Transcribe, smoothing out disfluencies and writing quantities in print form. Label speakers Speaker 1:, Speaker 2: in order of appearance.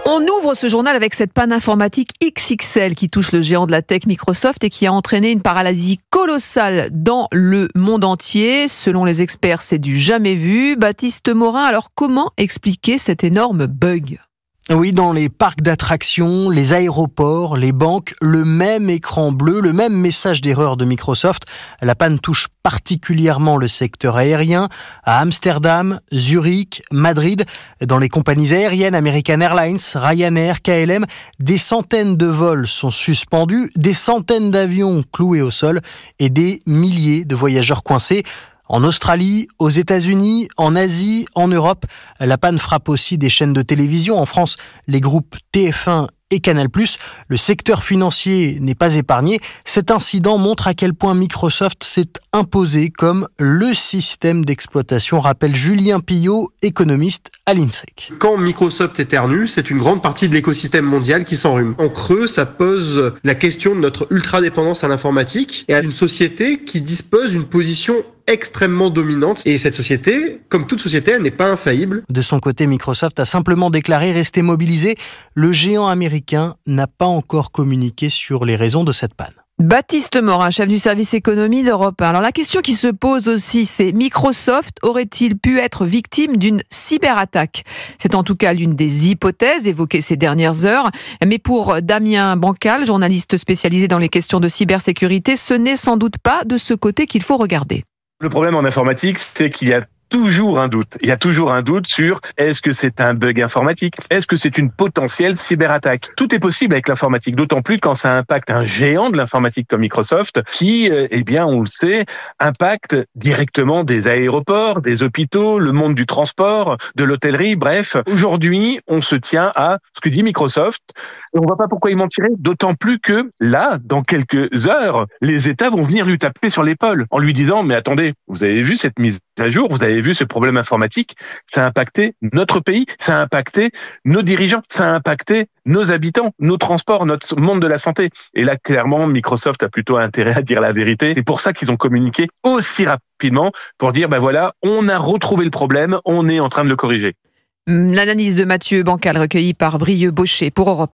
Speaker 1: On ouvre ce journal avec cette panne informatique XXL qui touche le géant de la tech Microsoft et qui a entraîné une paralysie colossale dans le monde entier. Selon les experts, c'est du jamais vu. Baptiste Morin, alors comment expliquer cet énorme bug ?
Speaker 2: Oui, dans les parcs d'attractions, les aéroports, les banques, le même écran bleu, le même message d'erreur de Microsoft. La panne touche particulièrement le secteur aérien à Amsterdam, Zurich, Madrid. Dans les compagnies aériennes, American Airlines, Ryanair, KLM, des centaines de vols sont suspendus, des centaines d'avions cloués au sol et des milliers de voyageurs coincés. En Australie, aux États-Unis, en Asie, en Europe, la panne frappe aussi des chaînes de télévision. En France, les groupes TF1 et Canal+. Le secteur financier n'est pas épargné. Cet incident montre à quel point Microsoft s'est imposé comme le système d'exploitation, rappelle Julien Pillot, économiste à l'INSEC.
Speaker 3: Quand Microsoft éternue, c'est une grande partie de l'écosystème mondial qui s'enrhume. En creux, ça pose la question de notre ultra-dépendance à l'informatique et à une société qui dispose d'une position extrêmement dominante. Et cette société, comme toute société, elle n'est pas infaillible.
Speaker 2: De son côté, Microsoft a simplement déclaré rester mobilisé. Le géant américain n'a pas encore communiqué sur les raisons de cette panne.
Speaker 1: Baptiste Morin, chef du service économie d'Europe 1. Alors la question qui se pose aussi, c'est Microsoft aurait-il pu être victime d'une cyberattaque ? C'est en tout cas l'une des hypothèses évoquées ces dernières heures. Mais pour Damien Bancal, journaliste spécialisé dans les questions de cybersécurité, ce n'est sans doute pas de ce côté qu'il faut regarder.
Speaker 4: Le problème en informatique, c'est qu'il y a toujours un doute. Il y a toujours un doute sur est-ce que c'est un bug informatique ? Est-ce que c'est une potentielle cyberattaque ? Tout est possible avec l'informatique, d'autant plus quand ça impacte un géant de l'informatique comme Microsoft qui, on le sait, impacte directement des aéroports, des hôpitaux, le monde du transport, de l'hôtellerie, bref. Aujourd'hui, on se tient à ce que dit Microsoft. Et on ne voit pas pourquoi ils mentiraient, d'autant plus que là, dans quelques heures, les États vont venir lui taper sur l'épaule en lui disant « Mais attendez, vous avez vu cette mise à jour, vous avez vu ce problème informatique, ça a impacté notre pays, ça a impacté nos dirigeants, ça a impacté nos habitants, nos transports, notre monde de la santé. » Et là, clairement, Microsoft a plutôt intérêt à dire la vérité. C'est pour ça qu'ils ont communiqué aussi rapidement pour dire, on a retrouvé le problème, on est en train de le corriger.
Speaker 1: L'analyse de Mathieu Bancal recueillie par Brieux Baucher pour Europe.